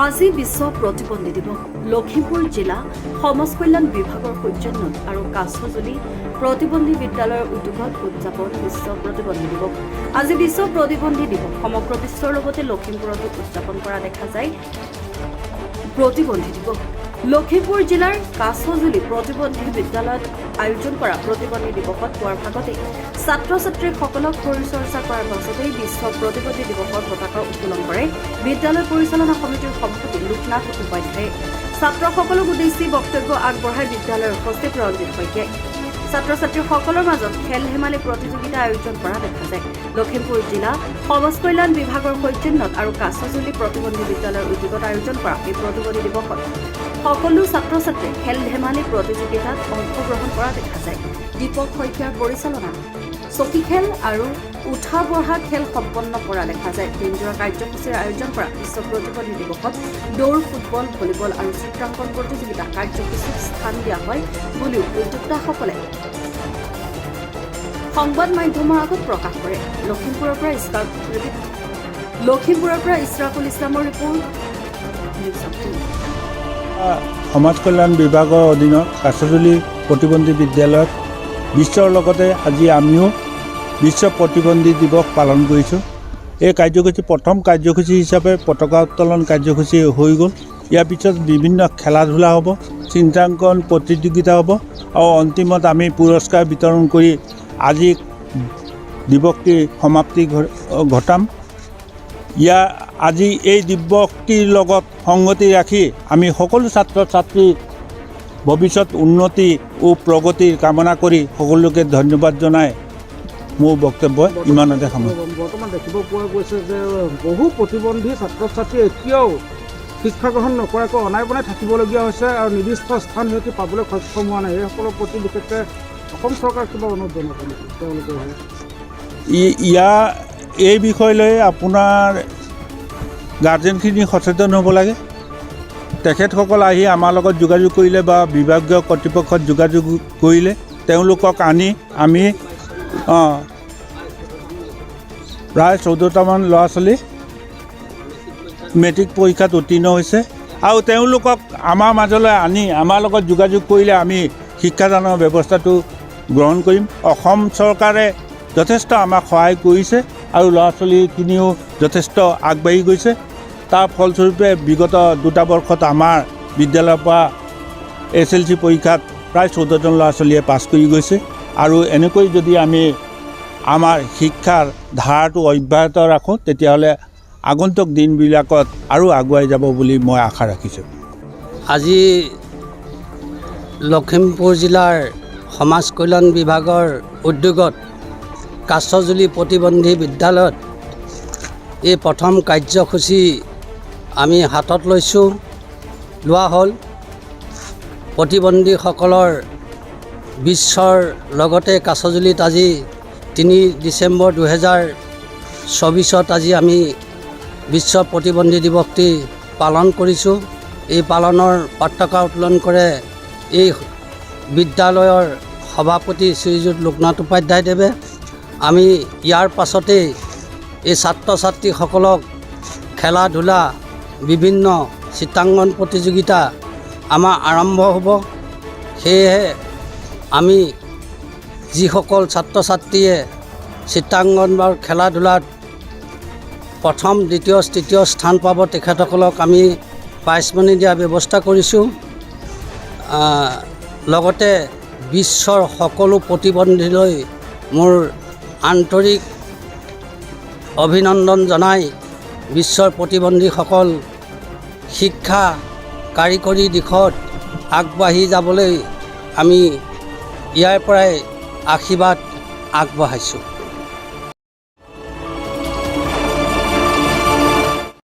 আজি বিশ্ব প্ৰতিবন্ধী দিৱস লখিমপুৰ জিলা সমাজ কল্যাণ বিভাগৰ সৌজন্যত আৰু কাছজুলি প্ৰতিবন্ধী বিদ্যালয়ৰ উদ্যোগত উদযাপন বিশ্ব প্ৰতিবন্ধী দিৱস। আজি বিশ্ব প্ৰতিবন্ধী দিৱস সমগ্ৰ বিশ্বৰ লগতে লখিমপুৰতো উদযাপন কৰা দেখা যায়। প্ৰতিবন্ধী দিৱস লখিমপুৰ জিলাৰ কাছজুলি প্ৰতিবন্ধী বিদ্যালয়ত আয়োজন কৰা প্ৰতিবন্ধী দিৱসত পুৱাৰ ভাগতে ছাত্ৰ ছাত্ৰীসকলক পৰিচৰ্চা কৰাৰ পাছতেই বিশ্ব প্ৰতিবন্ধী দিৱসৰ পতাকা উত্তোলন কৰে বিদ্যালয় পৰিচালনা সমিতিৰ সভাপতি লোকনাথ উপাধ্যায়ে। ছাত্ৰসকলক উদ্দেশ্যি বক্তব্য আগবঢ়াই বিদ্যালয়ৰ সচিব ৰঞ্জিত শইকীয়াই ছাত্ৰ ছাত্ৰীসকলৰ মাজত খেল ধেমালি প্ৰতিযোগিতা আয়োজন কৰা দেখা যায়। লখিমপুৰ জিলা সমাজ কল্যাণ বিভাগৰ সৌজন্যত আৰু কাছজুলি প্ৰতিবন্ধী বিদ্যালয়ৰ উদ্যোগত আয়োজন কৰা এই প্ৰতিবন্ধী দিৱসত সকলো ছাত্ৰ ছাত্ৰীয়ে খেল ধেমালি প্ৰতিযোগিতাত অংশগ্ৰহণ কৰা দেখা যায়। দীপক শইকীয়াৰ পৰিচালনাত চকী খেল আৰু উঠা বঢ়া খেল সম্পন্ন কৰা দেখা যায়। দিনজোৰা কাৰ্যসূচীৰ আয়োজন কৰা বিশ্ব প্ৰতিবন্ধী দিৱসত দৌৰ, ফুটবল, ভলীবল আৰু চিত্ৰাংকন প্ৰতিযোগিতা কাৰ্যসূচীত স্থান দিয়া হয় বুলিও উদ্যোক্তাসকলে সংবাদ মাধ্যমৰ আগত প্ৰকাশ কৰে। লখিমপুৰৰ পৰা ইছৰাকুল ইছলামৰ ৰিপৰ্ট। সমাজ কল্যাণ বিভাগৰ অধীনত কাছজুলি প্ৰতিবন্ধী বিদ্যালয়ত বিশ্বৰ লগতে আজি আমিও বিশ্ব প্ৰতিবন্ধী দিৱস পালন কৰিছোঁ। এই কাৰ্যসূচী প্ৰথম কাৰ্যসূচী হিচাপে পতাকা উত্তোলন কাৰ্যসূচী হৈ গ'ল। ইয়াৰ পিছত বিভিন্ন খেলা ধূলা হ'ব, চিত্ৰাংকন প্ৰতিযোগিতা হ'ব আৰু অন্তিমত আমি পুৰস্কাৰ বিতৰণ কৰি আজি দিৱসটিৰ সমাপ্তি ঘটাম। আজি এই দিৱসটিৰ লগত সংগতি ৰাখি আমি সকলো ছাত্ৰ ছাত্ৰীৰ ভৱিষ্যত উন্নতি ও প্ৰগতিৰ কামনা কৰি সকলোকে ধন্যবাদ জনাই মোৰ বক্তব্য ইমানতে সামৰিছোঁ। বৰ্তমান দেখিব পোৱা গৈছে যে বহু প্ৰতিবন্ধী ছাত্ৰ ছাত্ৰী এতিয়াও শিক্ষা গ্ৰহণ নকৰাকৈ অনাই বনাই থাকিবলগীয়া হৈছে আৰু নিৰ্দিষ্ট স্থান সিহঁতি পাবলৈ সক্ষম হোৱা নাই। এইসকলৰ প্ৰতি বিশেষকৈ অসম চৰকাৰ কিবা অনুৰোধ জনাব নেকি তেওঁলোকে? এই বিষয় লৈ আপোনাৰ গাৰ্জেনখিনি সচেতন হ'ব লাগে। তেখেতসকল আহি আমাৰ লগত যোগাযোগ কৰিলে বা বিভাগীয় কৰ্তৃপক্ষত যোগাযোগ কৰিলে তেওঁলোকক আনি আমি প্ৰায় 14টামান ল'ৰা ছোৱালী মেট্ৰিক পৰীক্ষাত উত্তীৰ্ণ হৈছে আৰু তেওঁলোকক আমাৰ মাজলৈ আনি আমাৰ লগত যোগাযোগ কৰিলে আমি শিক্ষাদানৰ ব্যৱস্থাটো গ্ৰহণ কৰিম। অসম চৰকাৰে যথেষ্ট আমাক সহায় কৰিছে আৰু ল'ৰা ছোৱালীখিনিও যথেষ্ট আগবাঢ়ি গৈছে। তাৰ ফলস্বৰূপে বিগত 2টা বৰ্ষত আমাৰ বিদ্যালয়ৰ পৰা SLC পৰীক্ষাত প্ৰায় 14জন ল'ৰা ছোৱালীয়ে পাছ কৰি গৈছে আৰু এনেকৈ যদি আমি আমাৰ শিক্ষাৰ ধাৰাটো অব্যাহত ৰাখোঁ তেতিয়াহ'লে আগন্তুক দিনবিলাকত আৰু আগুৱাই যাব বুলি মই আশা ৰাখিছোঁ। আজি লখিমপুৰ জিলাৰ সমাজ কল্যাণ বিভাগৰ উদ্যোগত কাছজুলি প্ৰতিবন্ধী বিদ্যালয়ত এই প্ৰথম কাৰ্যসূচী আমি হাতত লোৱা হ'ল। প্ৰতিবন্ধীসকলৰ বিশ্বৰ লগতে কাছজুলিত আজি 3 ডিচেম্বৰ 2024 আজি আমি বিশ্ব প্ৰতিবন্ধী দিৱসটি পালন কৰিছোঁ। এই পালনৰ পতাকা উত্তোলন কৰে এই বিদ্যালয়ৰ সভাপতি শ্ৰীযুত লোকনাথ উপাধ্যায়দেৱে। আমি ইয়াৰ পাছতেই এই ছাত্ৰ ছাত্ৰীসকলক খেলা ধূলা বিভিন্ন চিত্ৰাংকন প্ৰতিযোগিতা আমাৰ আৰম্ভ হ'ব। সেয়েহে আমি যিসকল ছাত্ৰ ছাত্ৰীয়ে চিত্ৰাংকন বা খেলা ধূলাত প্ৰথম, দ্বিতীয়, তৃতীয় স্থান পাব তেখেতসকলক আমি প্ৰাইজ মানি দিয়াৰ ব্যৱস্থা কৰিছোঁ। লগতে বিশ্বৰ সকলো প্ৰতিবন্ধীলৈ মোৰ আন্তৰিক অভিনন্দন জনাই বিশ্বৰ প্ৰতিবন্ধীসকল শিক্ষা কাৰিকৰী দিশত আগবাঢ়ি যাবলৈ আমি ইয়াৰ পৰাই আশীৰ্বাদ আগবঢ়াইছোঁ।